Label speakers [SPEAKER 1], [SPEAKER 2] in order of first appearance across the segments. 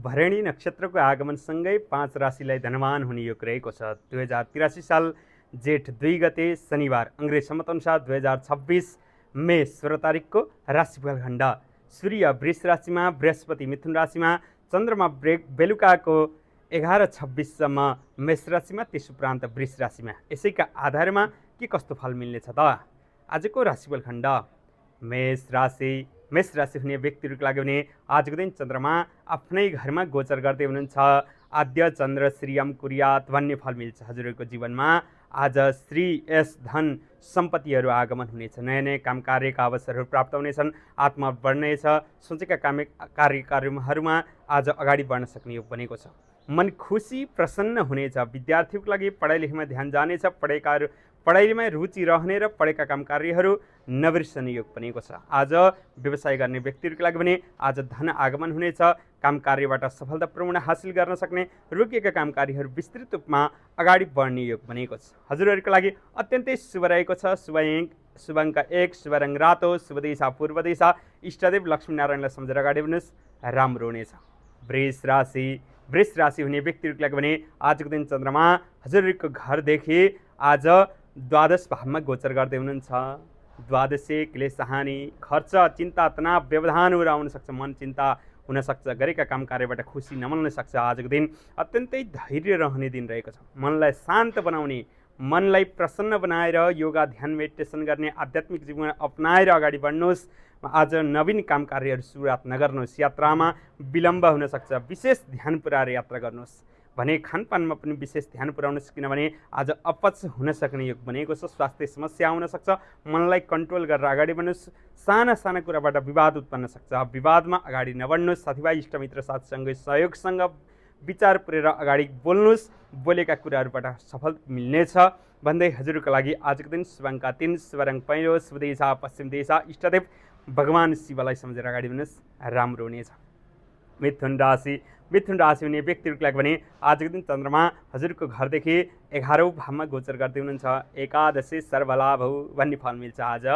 [SPEAKER 1] भरणी नक्षत्रको आगमनसँगै 5 राशिलाई धनवान हुने योग रहेको छ। 2083 साल जेठ 2 गते शनिबार अङ्ग्रेज सम्मत अनुसार 2026 मे 16 तारिकको राशिफल खण्ड। सूर्य वृष राशिमा, बृहस्पति मिथुन राशिमा, चन्द्रमा बेलुकाको 11:26 सम्म मेष राशिमा, त्यसुपरान्त वृष राशिमा। यसैका आधारमा के कस्तो फल मिल्नेछ त? आजको राशिफल खण्ड। मेष राशि हुने व्यक्तिहरूको लागि भने आजको दिन चन्द्रमा आफ्नै घरमा गोचर गर्दै हुनुहुन्छ। आद्य चन्द्र श्रीयम कुर्यात भन्ने फल मिल्छ। हजुरहरूको जीवनमा आज श्री यश धन सम्पत्तिहरू आगमन हुनेछ। नयाँ नयाँ काम कार्यका अवसरहरू प्राप्त हुनेछन्। आत्मा बढ्नेछ। सोचेका कार्यहरूमा आज अगाडि बढ्न सक्ने योग बनेको छ। मन खुसी प्रसन्न हुनेछ। विद्यार्थीको लागि पढाइ लेखाइमा ध्यान जानेछ। पढाइमा रुचि रहने र पढेका काम कार्यहरू नबिर्सने योग बनेको छ। आज व्यवसाय गर्ने व्यक्तिहरूको लागि भने आज धन आगमन हुनेछ। काम कार्यबाट सफलतापूर्ण हासिल गर्न सक्ने, रोकिएका काम कार्यहरू विस्तृत रूपमा अगाडि बढ्ने योग बनेको छ। हजुरहरूको लागि अत्यन्तै शुभ रहेको छ। शुभ अङ्क 1, शुभ रङ रातो, शुभ दिशा पूर्व दिशा। इष्टदेव लक्ष्मीनारायणलाई सम्झेर अगाडि बढ्नुहोस्, राम्रो हुनेछ। वृष राशि हुने व्यक्तिहरूको लागि भने आजको दिन चन्द्रमा हजुरहरूको घरदेखि आज द्वादश भावमा गोचर गर्दै हुनुहुन्छ। द्वादशे क्लेश हानि, खर्च, चिन्ता, तनाव, व्यवधानहरू आउन सक्छ। मन चिन्ता हुन सक्छ। गरेका काम कार्यबाट खुसी नमिल्न सक्छ। आजको दिन अत्यन्तै धैर्य रहने दिन रहेको छ। मनलाई शान्त बनाउने, मनलाई प्रसन्न बनाएर योगा ध्यान मेडिटेसन गर्ने, आध्यात्मिक जीवन अपनाएर अगाडि बढ्नुहोस्। आज नवीन काम कार्यहरू सुरुवात नगर्नुहोस्। यात्रामा विलम्ब हुन सक्छ। विशेष ध्यान पुर्याएर यात्रा गर्नुहोस् भने खानपानमा पनि विशेष ध्यान पुर्याउनुहोस्, किनभने आज अपच हुन सक्ने योग बनेको छ। स्वास्थ्य समस्या आउन सक्छ। मनलाई कन्ट्रोल गरेर अगाडि बढ्नुहोस्। साना साना कुराबाट विवाद उत्पन्न सक्छ। विवादमा अगाडि नबढ्नुहोस्। साथीभाइ इष्टमित्र साथसँगै सहयोगसँग विचार पुर्याएर अगाडि बोल्नुहोस्। बोलेका कुराहरूबाट सफल मिल्नेछ भन्दै हजुरको लागि आजको दिन शुभ अङ्क 3, शुभ रङ पहेँलो, शुभ दिशा पश्चिम दिशा। इष्टदेव भगवान शिवलाई सम्झेर अगाडि बढ्नुहोस्, राम्रो हुनेछ। मिथुन राशि हुने व्यक्तिहरूको लागि भने आजको दिन चन्द्रमा हजुरको घरदेखि 11औं भावमा गोचर गर्दै हुनुहुन्छ। एकादशी सर्वलाभ भन्ने फल मिल्छ। आज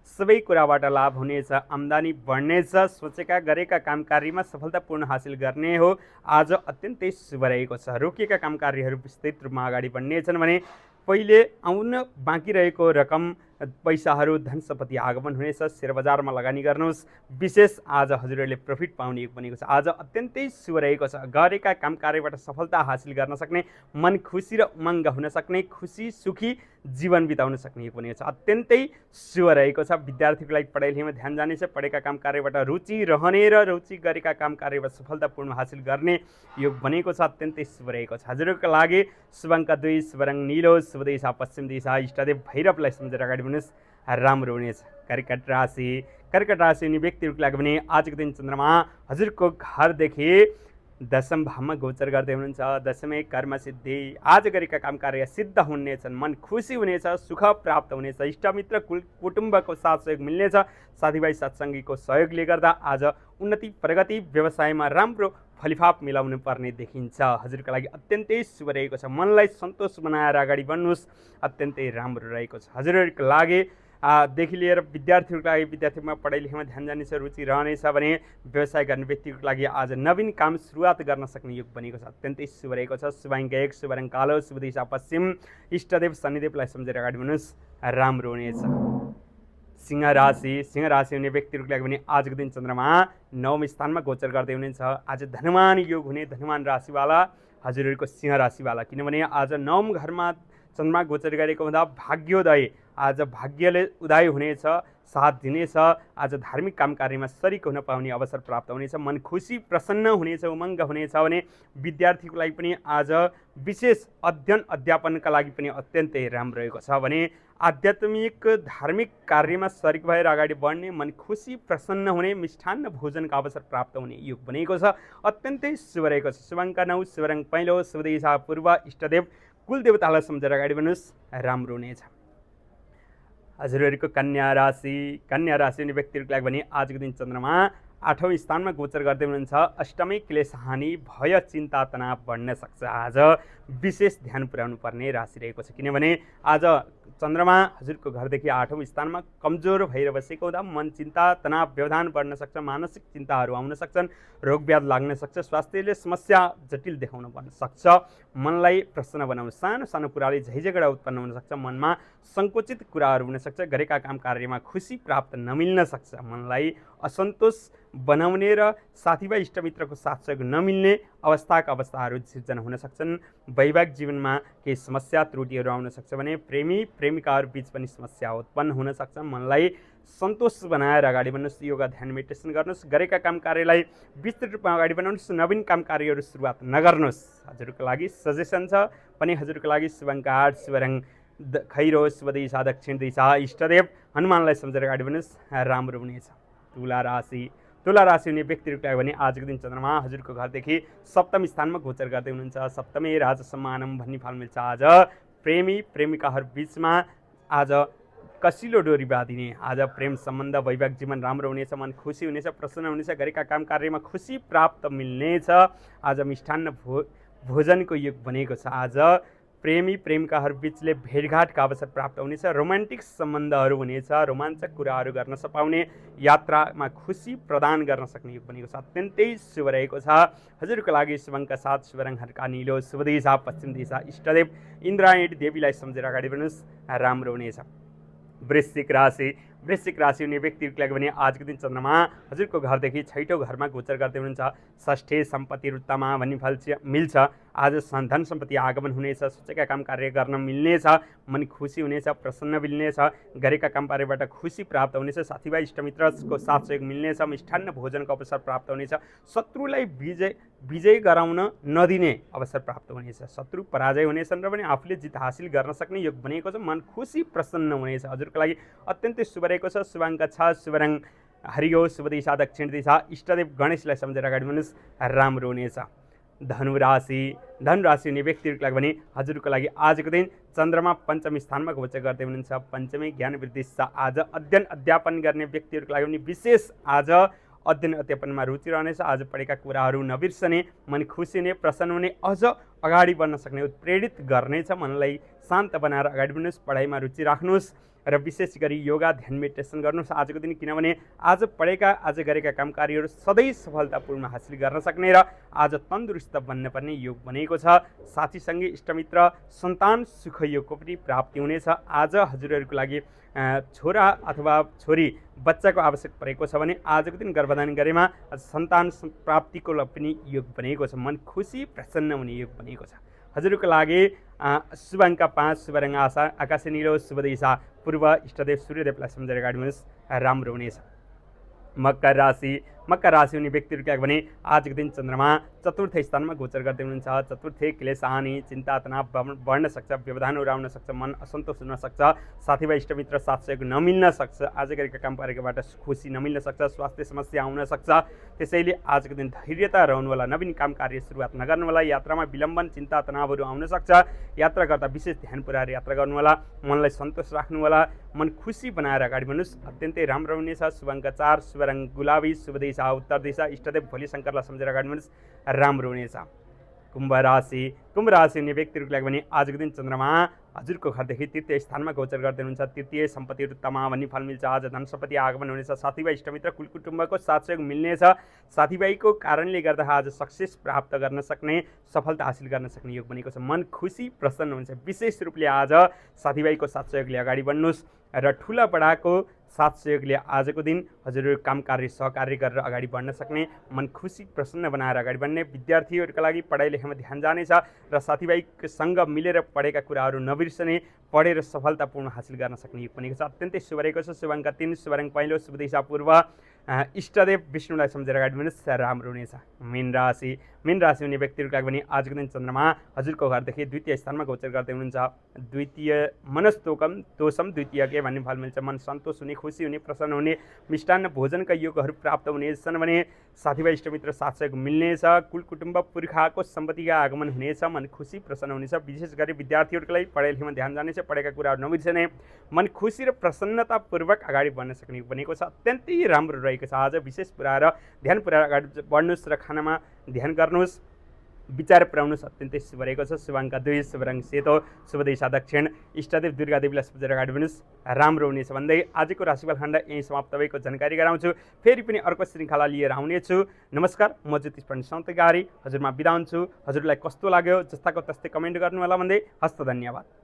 [SPEAKER 1] सबै कुराबाट लाभ हुनेछ। आम्दानी बढ्नेछ। सोचेका गरेका काम कार्यमा सफलतापूर्ण हासिल गर्ने हो। आज अत्यन्तै शुभ रहेको छ। रोकिएका काम कार्यहरू विस्तृत रूपमा अगाडि बढ्नेछन् भने पहिले आउन बाँकी रहेको रकम, पैसाहरू, धन सम्पत्ति आगमन हुनेछ। शेयर बजारमा लगानी गर्नुहोस्। विशेष आज हजुरहरूले प्रफिट पाउने योग बनेको छ। आज अत्यन्तै शुभ रहेको छ। गरेका काम कार्यबाट सफलता हासिल गर्न सक्ने, मन खुसी र उमङ्ग हुन सक्ने, खुसी सुखी जीवन बिताउन सक्ने योग बनेको छ। अत्यन्तै शुभ रहेको छ। विद्यार्थीको लागि पढाइ लेखाइमा ध्यान जानेछ। पढेका काम कार्यबाट रुचि रहने र रुचि गरेका काम कार्यबाट सफलतापूर्ण हासिल गर्ने योग बनेको छ। अत्यन्तै शुभ रहेको छ। हजुरको लागि शुभ अङ्क 2, शुभ रङ नीलो, शुभ दिशा पश्चिम दिशा। इष्टदेव भैरवलाई सम्झेर अगाडि बढ्नुहोस्, राम्रो हुनेछ। कर्कट राशि हुने व्यक्तिहरूको लागि भने आजको दिन चन्द्रमा हजुरको घरदेखि 10औं भावमा गोचर गर्दै हुनुहुन्छ। 10मै कर्म सिद्धि। आज गरेका काम कार्य सिद्ध हुनेछन्। मन खुसी हुनेछ। सुख प्राप्त हुनेछ। इष्टमित्र कुटुम्बको साथ सहयोग मिल्नेछ। साथीभाइ साथसङ्गीको सहयोगले गर्दा आज उन्नति प्रगति, व्यवसायमा राम्रो फलिफाप मिलाउनु पर्ने देखिन्छ। हजुरको लागि अत्यन्तै शुभ रहेको छ। मनलाई सन्तोष बनाएर अगाडि बढ्नुहोस्, अत्यन्तै राम्रो रहेको छ। हजुरहरूको लागि देखि लिएर विद्यार्थीहरूको लागि विद्यार्थीमा पढाइ लेखाइमा ध्यान जानेछ, रुचि रहनेछ भने व्यवसाय गर्ने व्यक्तिको लागि आज नवीन काम सुरुवात गर्न सक्ने योग बनेको छ। अत्यन्तै शुभ रहेको छ। शुभ अङ्क 1, शुभ रङ कालो, शुभ दिशा पश्चिम। इष्टदेव शनिदेवलाई सम्झेर अगाडि बढ्नुहोस्, राम्रो हुनेछ। सिंह राशि हुने व्यक्तिहरूको लागि भने आजको दिन चन्द्रमा 9औं स्थानमा गोचर गर्दै हुनुहुन्छ। आज धनवान योग हुने, धनवान राशिवाला हजुरहरूको सिंह राशिवाला, किनभने आज 9औं घरमा चन्द्रमा गोचर गरेको हुँदा भाग्योदय, आज भाग्यले उदय हुनेछ, साथ दिनेछ। आज धार्मिक काम कार्यमा शरीक हुन पाउने अवसर प्राप्त हुनेछ। मन खुसी प्रसन्न हुनेछ, उमङ्ग हुनेछ भने विद्यार्थीको लागि पनि आज विशेष अध्ययन अध्यापनका लागि पनि अत्यन्तै राम्रो रहेको छ भने आध्यात्मिक धार्मिक कार्यमा शरीक भएर अगाडि बढ्ने, मन खुसी प्रसन्न हुने, मिष्ठान्न भोजनका अवसर प्राप्त हुने योग बनेको छ। अत्यन्तै शुभ रहेको छ। शुभ अङ्क 9, शुभ रङ पहेँलो, शुभ दिशा पूर्व। इष्टदेव कुलदेवतालाई सम्झेर अगाडि बढ्नुहोस्, राम्रो हुनेछ। हजुरहरूको कन्या राशि हुने व्यक्तिहरूको लागि भने आजको दिन चन्द्रमा 8औं स्थानमा गोचर गर्दै हुनुहुन्छ। अष्टमै क्लेश हानि, भय, चिन्ता, तनाव बढ्न सक्छ। आज विशेष ध्यान पुर्याउनु पर्ने राशि रहेको छ, किनभने आज चन्द्रमा हजुरको घरदेखि 8औं स्थानमा कमजोर भएर बसेको हुँदा मन चिन्ता तनाव व्यवधान बढ्न सक्छ, मानसिक चिन्ताहरू आउन सक्छन्, रोगब्याध लाग्न सक्छ, स्वास्थ्यले समस्या जटिल देखाउन पर्न सक्छ, मनलाई प्रसन्न बनाउन सानो सानो कुराले झैझगडा उत्पन्न हुन सक्छ, मनमा सङ्कुचित कुराहरू हुन सक्छ, गरेका काम कार्यमा खुसी प्राप्त नमिल्न सक्छ, मनलाई असन्तोष बनाउने र साथीभाइ इष्टमित्रको साथ सहयोग नमिल्ने अवस्थाहरू सिर्जना हुन सक्छन्। वैवाहिक जीवनमा केही समस्या त्रुटिहरू आउन सक्छ भने प्रेमी प्रेमिकाहरू बीच पनि समस्या उत्पन्न हुन सक्छ। मनलाई सन्तोष बनाएर अगाडि बढ्नुहोस्, योगा ध्यान मेडिटेसन गर्नुहोस्, गरेका काम कार्यलाई विस्तृत रूपमा अगाडि बढाउनुहोस्, नवीन काम कार्यहरू सुरुवात नगर्नुहोस्। हजुरको लागि सजेसन छ पनि हजुरको लागि शुभ अङ्क 8, शुभ रङ खैरो, शुभ दिशा दक्षिण दिशा, इष्टदेव हनुमानलाई सम्झेर अगाडि बढ्नुहोस्, राम्रो हुनेछ। तुला राशि हुने व्यक्तिहरूको लागि भने आजको दिन चन्द्रमा हजुरको घरदेखि सप्तम स्थानमा गोचर गर्दै हुनुहुन्छ। सप्तमे राज सम्मानम भन्ने फल मिल्छ। आज प्रेमी प्रेमिकाहरू बीचमा आज कसिलो डोरी बाँधिने, आज प्रेम सम्बन्ध वैवाहिक जीवन राम्रो हुनेछ, मन खुसी हुनेछ, प्रसन्न हुनेछ, गरेका काम कार्यमा खुसी प्राप्त मिल्नेछ। आज मिष्ठान्न भोजनको योग बनेको छ। आज प्रेमी प्रेमिकाहरू बीचले भेटघाटका अवसर प्राप्त हुनेछ, रोमान्टिक सम्बन्धहरू हुनेछ, रोमाञ्चक कुराहरू गर्न सपाउने, यात्रामा खुसी प्रदान गर्न सक्ने योग बनेको छ। अत्यन्तै शुभ रहेको छ। हजुरको लागि शुभ अङ्क 7, शुभ रङ हल्का नीलो, शुभ दिशा पश्चिम दिशा, इष्टदेव इन्द्रायणी देवीलाई सम्झेर अगाडि बढ्नुहोस्, राम्रो हुनेछ। वृश्चिक राशि हुने व्यक्तिहरूको लागि भने आजको दिन चन्द्रमा हजुरको घरदेखि 6औं घरमा गोचर गर्दै हुनुहुन्छ। षष्ठे सम्पत्ति रुत्तमा भन्ने फल मिल्छ। आज धन सम्पत्ति आगमन हुनेछ, सोचेका काम कार्य गर्न मिल्नेछ, मन खुसी हुनेछ, प्रसन्न मिल्नेछ, गरेका काम कार्यबाट खुसी प्राप्त हुनेछ, साथीभाइ इष्टमित्रको साथ सहयोग मिल्नेछ, मिष्ठान्न भोजनको अवसर प्राप्त हुनेछ, शत्रुलाई विजय गराउन नदिने अवसर प्राप्त हुनेछ, शत्रु पराजय हुनेछन् र पनि आफूले जित हासिल गर्न सक्ने योग बनेको छ, मन खुसी प्रसन्न हुनेछ। हजुरको लागि अत्यन्तै शुभ रहेको छ। शुभ अङ्क 6, शुभ रङ हरियो, शुभ दिशा दक्षिण दिशा, इष्टदेव गणेशलाई सम्झेर अगाडि बढ्नुहोस्, राम्रो हुनेछ। धनुराशि हुने व्यक्तिहरूको लागि भने हजुरको लागि आजको दिन चन्द्रमा पञ्चम स्थानमा गोचर गर्दै हुनुहुन्छ। पञ्चमी ज्ञान वृद्धि छ। आज अध्ययन अध्यापन गर्ने व्यक्तिहरूको लागि पनि विशेष आज अध्ययन अध्यापनमा रुचि रहनेछ। आज पढेका कुराहरू नबिर्सने, मन खुसी हुने, प्रसन्न हुने, अझ अगाडि बढ्न सक्ने उत्प्रेरित गर्नेछ। मनलाई शान्त बनाएर अगाडि बढ्नुहोस्, पढाइमा रुचि राख्नुहोस् र विशेष गरी योगा ध्यान मेडिटेसन गर्नुहोस् आजको दिन, किनभने आज गरेका काम कार्यहरू सधैँ सफलतापूर्ण हासिल गर्न सक्ने र आज तन्दुरुस्त बन्न पर्ने योग बनेको छ। साथीसँगै इष्टमित्र सन्तान सुख योगको पनि प्राप्ति हुनेछ। आज हजुरहरूको लागि छोरा अथवा छोरी बच्चाको आवश्यक परेको छ भने आजको दिन गर्भधारण गरेमा सन्तान प्राप्तिको पनि योग बनेको छ, मन खुसी प्रसन्न हुने योग बनेको छ। हजुरको लागि शुभ अङ्क 5, शुभ रङ आकाशे नीलो, शुभ दिशा पूर्व, इष्टदेव सूर्यदेवलाई सम्झेर अगाडि बढ्नुहोस्, राम्रो हुनेछ। मकर राशि हुने व्यक्तिहरूको लागि भने आजको दिन चन्द्रमा चतुर्थ स्थानमा गोचर गर्दै हुनुहुन्छ। चतुर्थे क्लेश हानि, चिन्ता तनाव बढ्न सक्छ, व्यवधानहरू आउन सक्छ, मन असन्तोष हुन सक्छ, साथीभाइ इष्टमित्र साथ सहयोग नमिल्न सक्छ, आज गरेका काम कार्यबाट खुसी नमिल्न सक्छ, स्वास्थ्य समस्या आउन सक्छ। त्यसैले आजको दिन धैर्यता रहनुहोला, नवीन काम कार्य सुरुवात नगर्नुहोला, यात्रामा विलम्बन चिन्ता तनावहरू आउन सक्छ, यात्रा गर्दा विशेष ध्यान पुर्याएर यात्रा गर्नुहोला, मनलाई सन्तोष राख्नुहोला, मन खुसी बनाएर अगाडि बढ्नुहोस्, अत्यन्तै राम्रो हुनेछ। शुभ अङ्क 4, शुभ रङ गुलाबी, शुभ दिशा उत्तर दिशा, इष्टदेव भोलि शङ्करलाई सम्झेर अगाडि बढ्नुहोस्, राम्रो हुनेछ। कुम्भ राशि हुने व्यक्तिहरूको लागि भने आजको दिन चन्द्रमा हजुरको घरदेखि तृतीय स्थानमा गोचर गर्दै हुनुहुन्छ। तृतीय सम्पत्ति रुत्तमा भन्ने फल मिल्छ। आज धन सम्पत्ति आगमन हुनेछ, साथीभाइ इष्टमित्र कुल कुटुम्बको साथ सहयोग मिल्नेछ, साथीभाइको कारणले गर्दा आज सक्सेस प्राप्त गर्न सक्ने, सफलता हासिल गर्न सक्ने योग बनेको छ, मन खुसी प्रसन्न हुन्छ। विशेष रूपले आज साथीभाइको साथ सहयोगले अगाडि बढ्नुहोस् र ठुला बडाको साथ सहयोगले आजको दिन हजुरहरू काम कार्य सहकार्य गरेर अगाडि बढ्न सक्ने, मन खुसी प्रसन्न बनाएर अगाडि बढ्ने, विद्यार्थीहरूका लागि पढाइ लेखाइमा ध्यान जानेछ र साथीभाइसँग मिलेर पढेका कुराहरू नबिर्सने, पढेर सफलतापूर्ण हासिल गर्न सक्ने योग बनेको छ। अत्यन्तै शुभ रहेको छ। शुभ अङ्क 3, शुभ रङ पहेँलो, शुभ दिशा पूर्व, इष्टदेव विष्णुलाई सम्झेर अगाडि बढ्नुहोस्, राम्रो हुनेछ। मीन राशि हुने व्यक्तिहरूको लागि पनि आजको दिन चन्द्रमा हजुरको घरदेखि द्वितीय स्थानमा गोचर गर्दै हुनुहुन्छ। द्वितीय मनस्तोकम तोषम द्वितीय के भन्ने फल मिल्छ। मन सन्तोष हुने, खुसी हुने, प्रसन्न हुने, मिष्टान्न भोजनका योगहरू प्राप्त हुनेछन् भने साथीभाइ इष्टमित्र साथ सहयोग मिल्नेछ, कुल कुटुम्ब पुर्खाको सम्पत्तिका आगमन हुनेछ, मन खुसी प्रसन्न हुनेछ। विशेष गरी विद्यार्थीहरूको लागि पढाइ लेखाइमा ध्यान जानेछ, पढेका कुराहरू नबिर्सने, मन खुसी र प्रसन्नतापूर्वक अगाडि बढ्न सक्ने बनेको छ। अत्यन्तै राम्रो रहेको छ। आज विशेष ध्यान पुर्याएर अगाडि बढ्नुहोस् र खानामा ध्यान गर्नुहोस् विचार पुर्याउनुहोस्, अत्यन्तै शुभ रहेको छ। शुभ अङ्क 2, शुभ रङ सेतो, शुभ दिशा दक्षिण, इष्टदेव दुर्गा देवीलाई पूजेर अगाडि बढ्नुहोस्, राम्रो हुनेछ भन्दै आजको राशिफल खण्ड यहीँ समाप्त भएको जानकारी गराउँछु। फेरि पनि अर्को श्रृङ्खला लिएर आउनेछु। नमस्कार, म ज्योतिष पण्डित सन्तगारी हजुरमा बिदा हुन्छु। हजुरलाई कस्तो लाग्यो जस्ताको तस्तै कमेन्ट गर्नु होला भन्दै हस्त धन्यवाद।